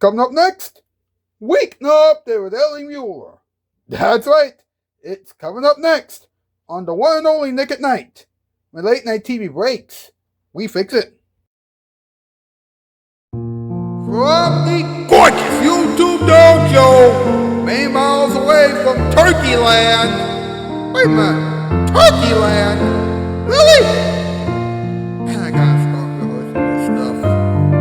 Coming up next, Weeknight with Ellie Muller. That's right, it's coming up next on the one and only Nick at Night. When late night TV breaks, we fix it. From the gorgeous YouTube Dome Show, many miles away from Turkey Land. Wait a minute, Turkey Land? Really? Man, I gotta start rehearsing this stuff.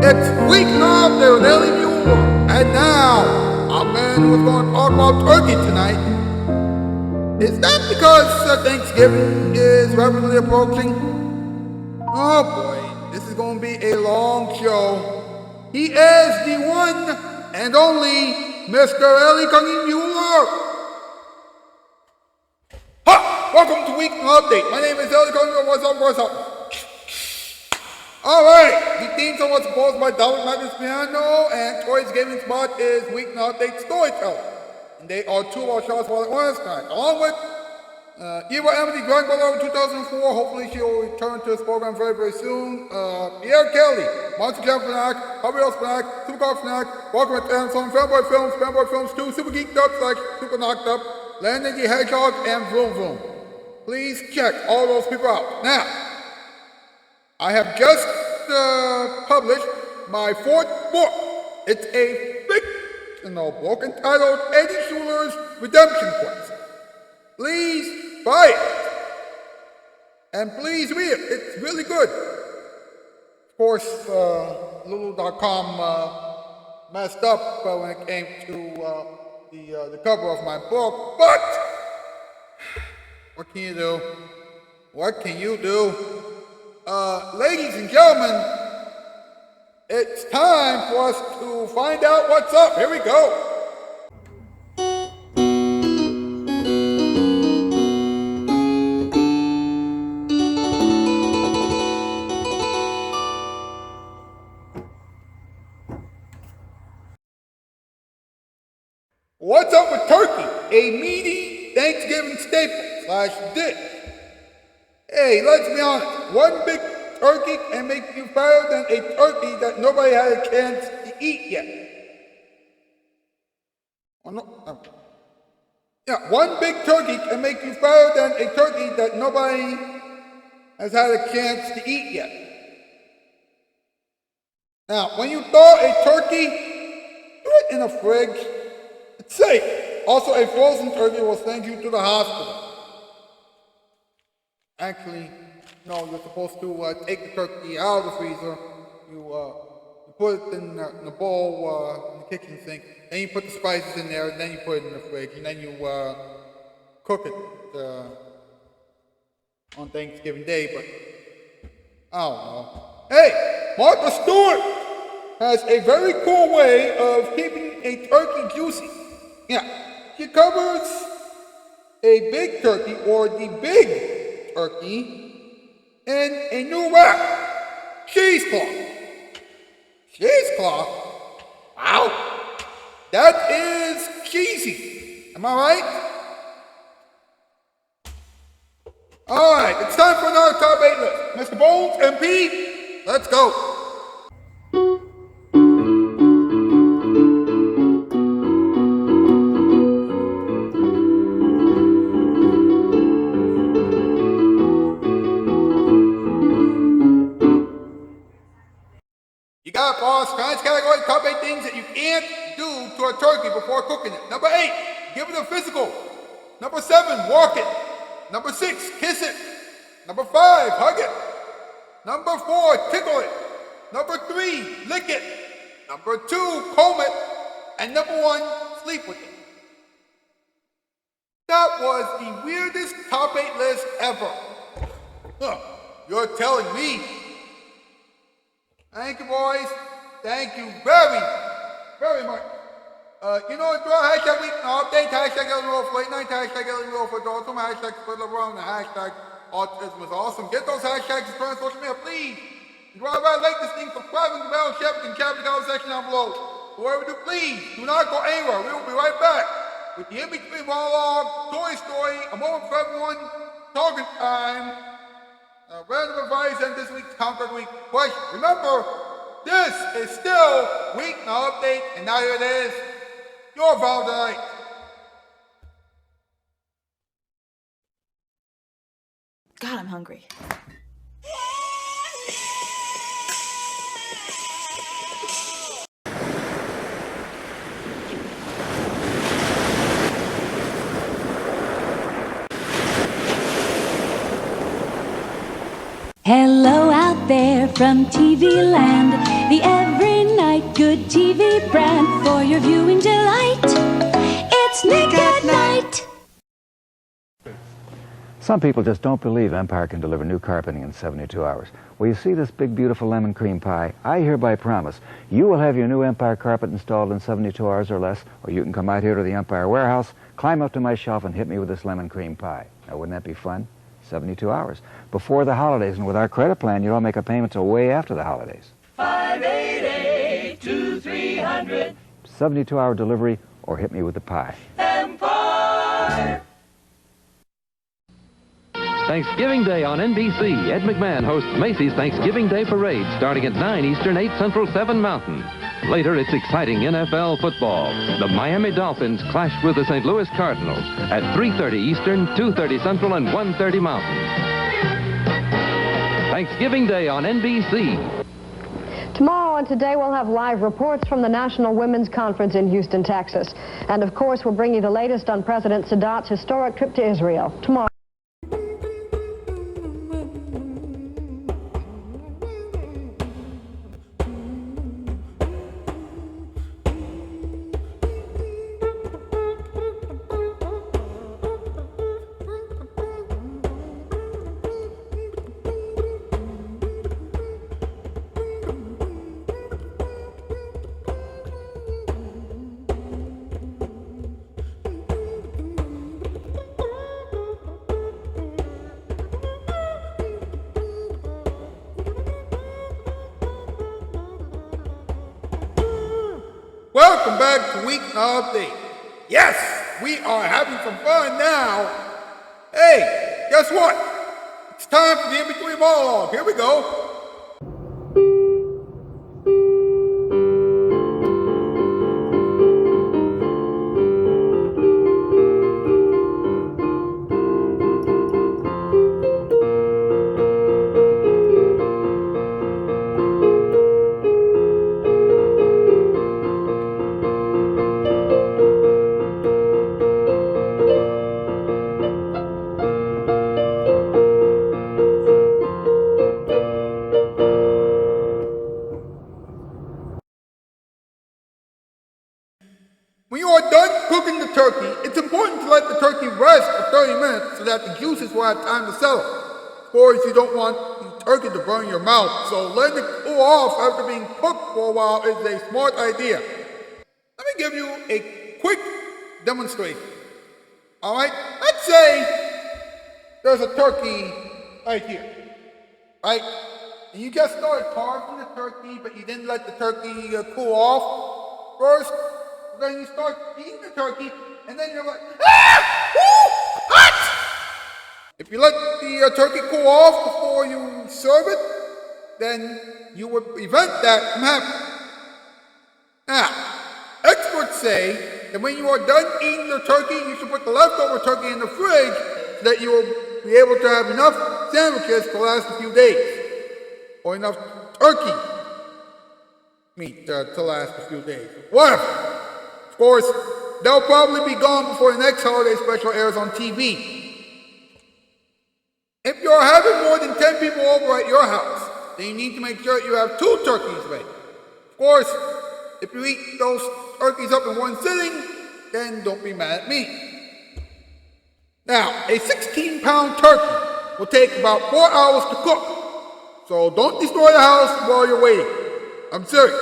It's Weeknight with Ellie Muller. And now, our man who is going to talk about turkey tonight. Is that because Thanksgiving is rapidly approaching? Oh boy, this is going to be a long show. He is the one and only Mr. Ellie Muller. Ha! Welcome to Weekly Update. My name is Ellie Muller. What's up? Alright, the theme song was composed by Dominic Magnus Piano, and Tori's gaming spot is Weekly Update Storyteller. And they are two of our Shoutout Spotlight winners tonight, along with Eva Emily Grand Brother 2004. Hopefully she will return to this program very, very soon. Pierre Kelly, Monster Jam Fanatic, Gabriel Fanatic, Supercar Fanatic, Walker with Amazon, Fanboy Films 2, Super Geeked Up / Super Knocked Up, Landon the Hedgehog, and Vroom Vroom. Please check all those people out. Now, I have just published my fourth book. It's a fictional book entitled Eddie Schuler's Redemption Quest. Please buy it. And please read it. It's really good. Of course, Lulu.com messed up when it came to the cover of my book. But what can you do? What can you do? Ladies and gentlemen, it's time for us to find out what's up. Here we go. What's up with turkey? A meaty Thanksgiving staple / dish. Hey, let's be honest. One big turkey can make you fatter than a turkey that nobody had a chance to eat yet. Oh, no. Yeah, one big turkey can make you fatter than a turkey that nobody has had a chance to eat yet. Now, when you thaw a turkey, do it in a fridge. It's safe. Also, a frozen turkey will send you to the hospital. Actually, no, you're supposed to take the turkey out of the freezer. You put it in a bowl in the kitchen sink. Then you put the spices in there. And then you put it in the fridge. And then you cook it on Thanksgiving Day. But I don't know. Hey, Martha Stewart has a very cool way of keeping a turkey juicy. Yeah, she covers a big turkey or the big turkey in a new wrap. Cheesecloth. Cheesecloth? Wow. That is cheesy. Am I right? Alright, it's time for another top 8 list. Mr. Bones, MP, let's go. You got it, boss. Tonight's category, top 8 things that you can't do to a turkey before cooking it. Number 8, give it a physical. Number 7, walk it. Number 6, kiss it. Number 5, hug it. Number 4, tickle it. Number 3, lick it. Number 2, comb it. And number 1, sleep with it. That was the weirdest top 8 list ever. Huh, you're telling me. Thank you, boys. Thank you very, very much. You know, it's hashtag week update, hashtag Ellie for late night, hashtag Ellie for autism, hashtag split around, and hashtag autism is awesome. Get those hashtags and on social media, please. If you want to like this thing, subscribe to the bell, share it, and chat in the comment section down below. Whoever do, please do not go anywhere. We will be right back with the in-between monologue, Toy Story, a moment for everyone, talking time, random advice, and this week's Conquer Week question. Remember, This is still Weeknight Update, and now here it is, your vow tonight. God, I'm hungry. Hello out there from TV land, the every night good TV brand for your viewing delight. It's Nick at Night. Some people just don't believe Empire can deliver new carpeting in 72 hours. Well, you see this big, beautiful lemon cream pie? I hereby promise you will have your new Empire carpet installed in 72 hours or less, or you can come out here to the Empire warehouse, climb up to my shelf, and hit me with this lemon cream pie. Now, wouldn't that be fun? 72 hours. Before the holidays, and with our credit plan, you don't make a payment till way after the holidays. 588-2300. 72-hour delivery, or hit me with the pie. Empire. Thanksgiving Day on NBC. Ed McMahon hosts Macy's Thanksgiving Day Parade starting at 9 Eastern, 8 Central, 7 Mountain. Later, it's exciting NFL football. The Miami Dolphins clash with the St. Louis Cardinals at 3:30 Eastern, 2:30 Central, and 1:30 Mountain. Thanksgiving Day on NBC. Tomorrow and today we'll have live reports from the National Women's Conference in Houston, Texas. And of course, we'll bring you the latest on President Sadat's historic trip to Israel tomorrow. Welcome back to Weeknight Update. Yes, we are having some fun now. Hey, guess what? It's time for the in-between monologue. Here we go. When you are done cooking the turkey, it's important to let the turkey rest for 30 minutes so that the juices will have time to settle. Of course, you don't want the turkey to burn your mouth, so letting it cool off after being cooked for a while is a smart idea. Let me give you a quick demonstration. Alright, let's say there's a turkey right here, right? And you just started carving the turkey, but you didn't let the turkey cool off first. Then you start eating the turkey, and then you're like, ah! Woo! Hot! If you let the turkey cool off before you serve it, then you would prevent that from happening. Now, experts say that when you are done eating the turkey, you should put the leftover turkey in the fridge so that you will be able to have enough sandwiches to last a few days, or enough turkey meat to last a few days. Whatever. Of course, they'll probably be gone before the next holiday special airs on TV. If you're having more than 10 people over at your house, then you need to make sure that you have 2 turkeys ready. Of course, if you eat those turkeys up in one sitting, then don't be mad at me. Now, a 16-pound turkey will take about 4 hours to cook, so don't destroy the house while you're waiting. I'm serious.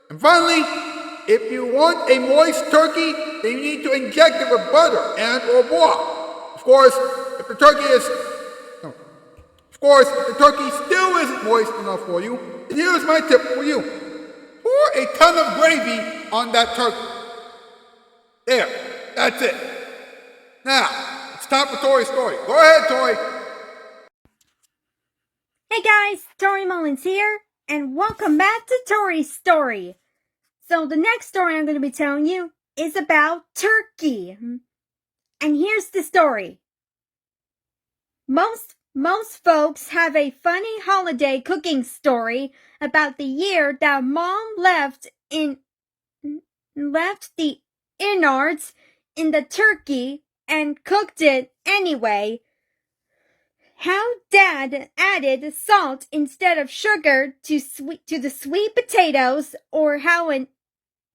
And finally, if you want a moist turkey, then you need to inject it with butter and or broth. Of course, if the turkey still isn't moist enough for you, then here's my tip for you. Pour a ton of gravy on that turkey. There, that's it. Now, it's time for Tori's story. Go ahead, Tori. Hey guys, Tori Mullins here. and welcome back to Tori's Story. So the next story I'm going to be telling you is about turkey. And here's the story. Most folks have a funny holiday cooking story about the year that Mom left the innards in the turkey and cooked it anyway. How Dad added salt instead of sugar to the sweet potatoes, or how an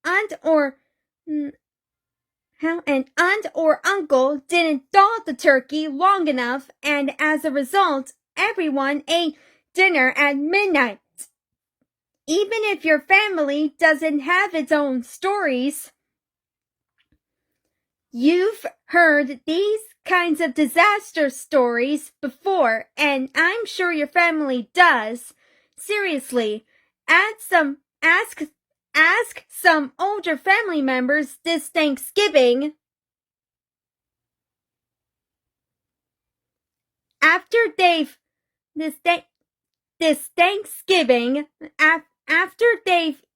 aunt or uncle didn't thaw the turkey long enough, and as a result, everyone ate dinner at midnight. Even if your family doesn't have its own stories, you've heard these kinds of disaster stories before, and I'm sure your family does. Seriously, ask some older family members this Thanksgiving. After they've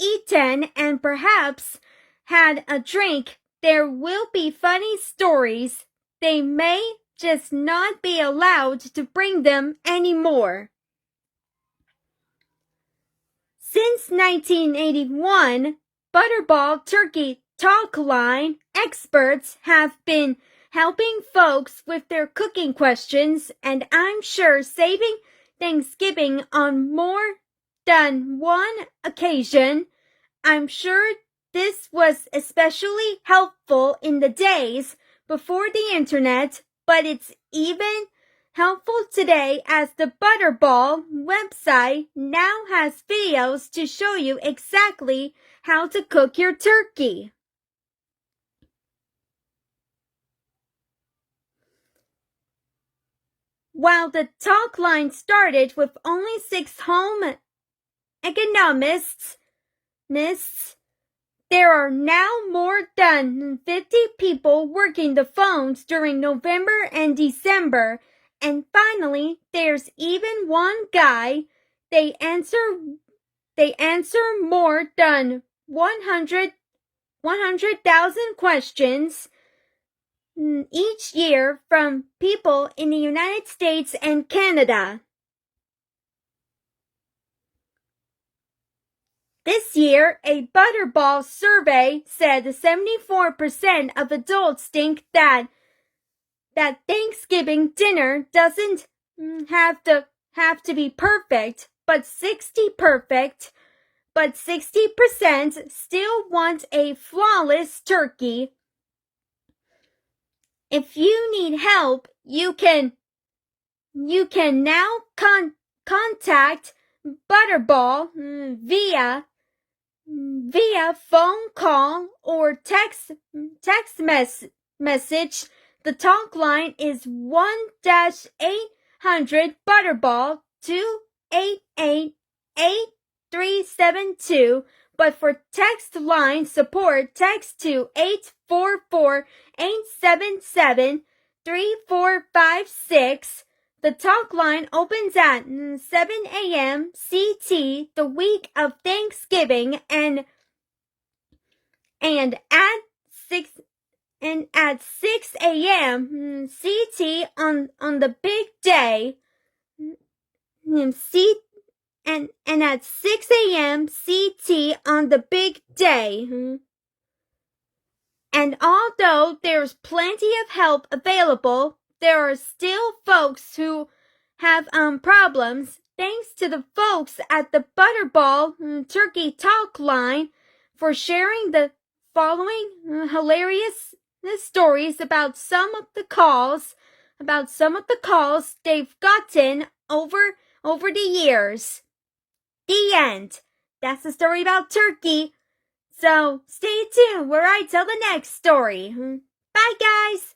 eaten and perhaps had a drink, there will be funny stories. They may just not be allowed to bring them anymore. Since 1981, Butterball Turkey Talk Line experts have been helping folks with their cooking questions, and I'm sure saving Thanksgiving on more than one occasion. I'm sure this was especially helpful in the days before the internet, but it's even helpful today as the Butterball website now has videos to show you exactly how to cook your turkey. While the talk line started with only 6 home economists, there are now more than 50 people working the phones during November and December. And finally, there's even one guy. They answer more than 100,000 questions each year from people in the United States and Canada. This year, a Butterball survey said 74% of adults think that Thanksgiving dinner doesn't have to be perfect, but 60% still want a flawless turkey. If you need help, you can now contact Butterball via phone call or text message. The talk line is 1-800 Butterball 288-8372. But for text line support, text to 844-877-3456. The talk line opens at 7 a.m. CT the week of Thanksgiving and at 6 a.m. CT on the big day. And at 6 a.m. CT on the big day. And although there's plenty of help available, there are still folks who have problems. Thanks to the folks at the Butterball Turkey Talk Line for sharing the following hilarious stories about some of the calls they've gotten over the years. The end. That's the story about turkey. So stay tuned where I tell the next story. Bye, guys.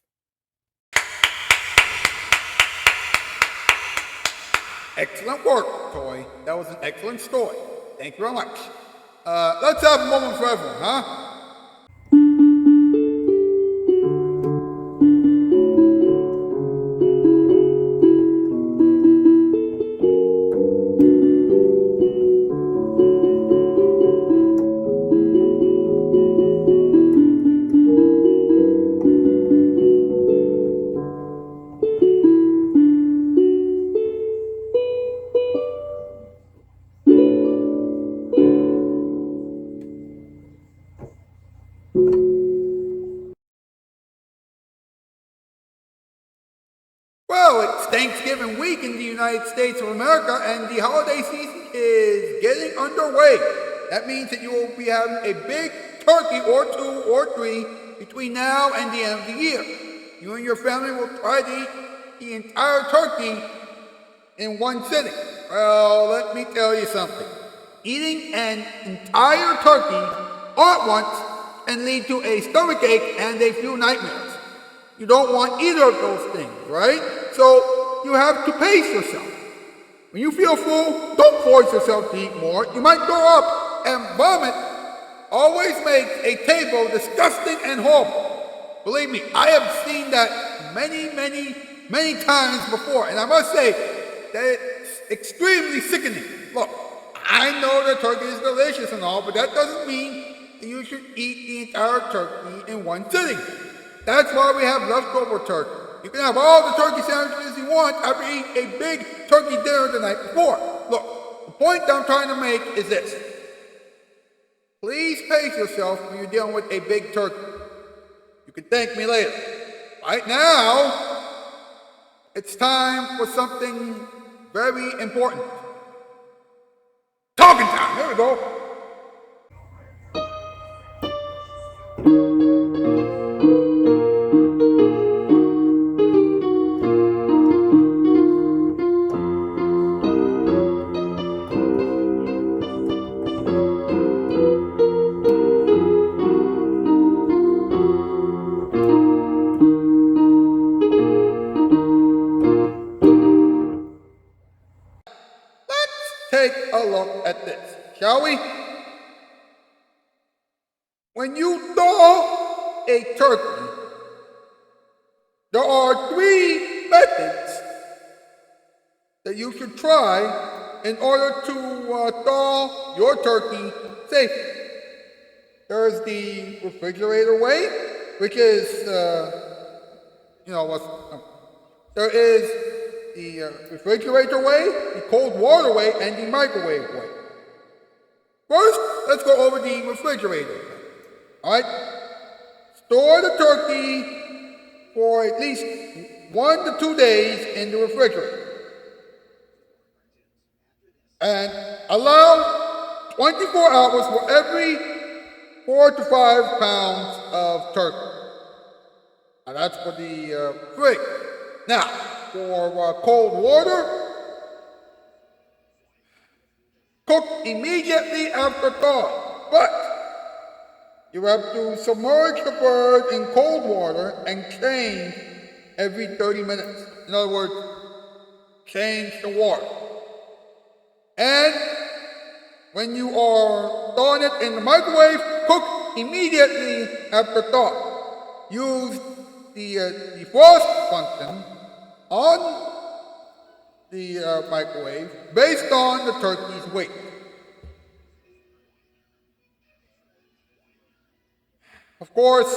Excellent work, Toy. That was an excellent story. Thank you very much. Let's have a moment for everyone, huh? Thanksgiving week in the United States of America, and the holiday season is getting underway. That means that you will be having a big turkey or 2 or 3 between now and the end of the year. You and your family will try to eat the entire turkey in one sitting. Well, let me tell you something. Eating an entire turkey all at once can lead to a stomachache and a few nightmares. You don't want either of those things, right? So you have to pace yourself. When you feel full, don't force yourself to eat more. You might throw up and vomit. Always makes a table disgusting and horrible. Believe me, I have seen that many times before, and I must say that it's extremely sickening. Look, I know that turkey is delicious and all, but that doesn't mean that you should eat the entire turkey in one sitting. That's why we have leftover turkey. You can have all the turkey sandwiches you want after eating a big turkey dinner the night before. Look, the point I'm trying to make is this. Please pace yourself when you're dealing with a big turkey. You can thank me later. Right now, it's time for something very important. Talking time. Here we go. Take a look at this, shall we? When you thaw a turkey, there are 3 methods that you should try in order to thaw your turkey safely. There's the refrigerator way, which is, there is the refrigerator way, the cold water way, and the microwave way. First, let's go over the refrigerator way. Alright? Store the turkey for at least 1 to 2 days in the refrigerator. And allow 24 hours for every 4 to 5 pounds of turkey. Now that's for the fridge. Now, for cold water, cook immediately after thaw. But you have to submerge the bird in cold water and change every 30 minutes. In other words, change the water. And when you are thawing it in the microwave, cook immediately after thaw. Use the defrost function on the microwave based on the turkey's weight. Of course,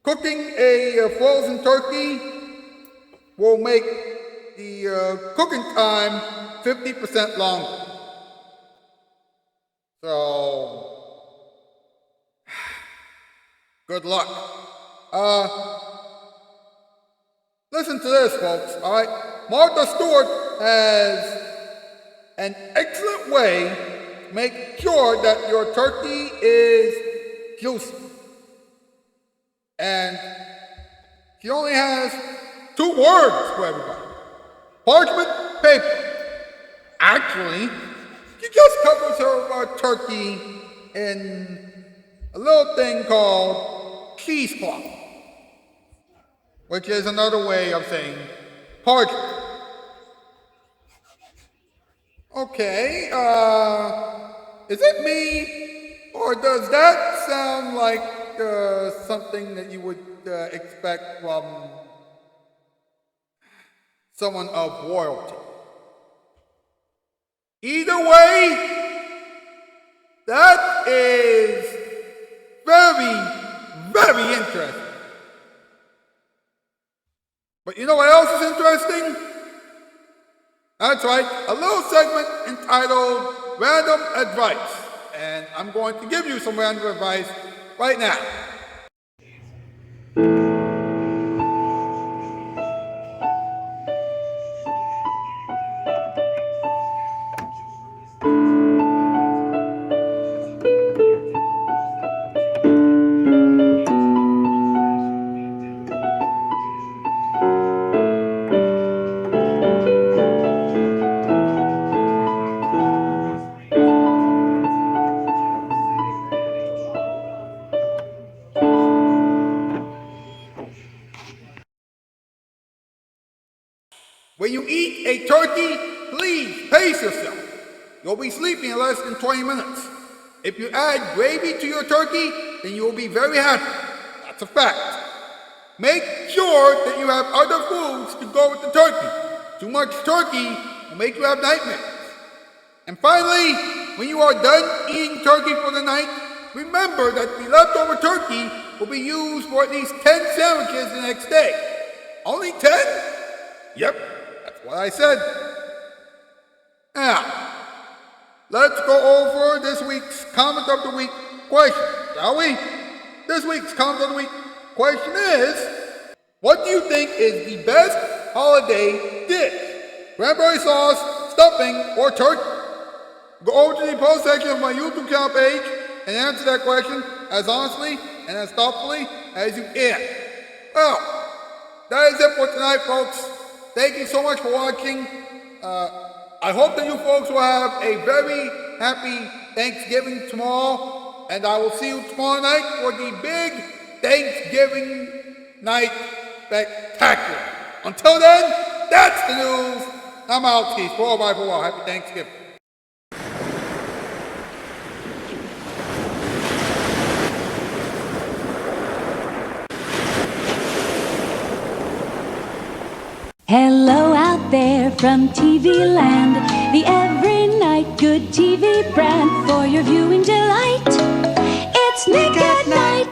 cooking a frozen turkey will make the cooking time 50% longer. So, good luck. Listen to this, folks, all right? Martha Stewart has an excellent way to make sure that your turkey is juicy. And she only has 2 words for everybody. Parchment paper. Actually, she just covers her turkey in a little thing called cheesecloth, which is another way of saying parchment. Okay, is it me, or does that sound like something that you would expect from someone of royalty? Either way, that is very interesting. But you know what else is interesting? That's right, a little segment entitled Random Advice. And I'm going to give you some random advice right now. When you eat a turkey, please pace yourself. You'll be sleeping in less than 20 minutes. If you add gravy to your turkey, then you will be very happy. That's a fact. Make sure that you have other foods to go with the turkey. Too much turkey will make you have nightmares. And finally, when you are done eating turkey for the night, remember that the leftover turkey will be used for at least 10 sandwiches the next day. Only 10? Yep, that's what I said. Now, let's go over this week's Comment of the Week question, shall we? This week's Comment of the Week question is, what do you think is the best holiday dish? Cranberry sauce, stuffing, or turkey? Go over to the post section of my YouTube channel page and answer that question as honestly and as thoughtfully as you can. Well, that is it for tonight, folks. Thank you so much for watching. I hope that you folks will have a very happy Thanksgiving tomorrow, and I will see you tomorrow night for the big Thanksgiving night spectacular. Until then, that's the news. I'm out, Keith. For a while. Happy Thanksgiving. Hello out there from TV land, the every night good TV brand for your viewing delight. It's Nick at Night.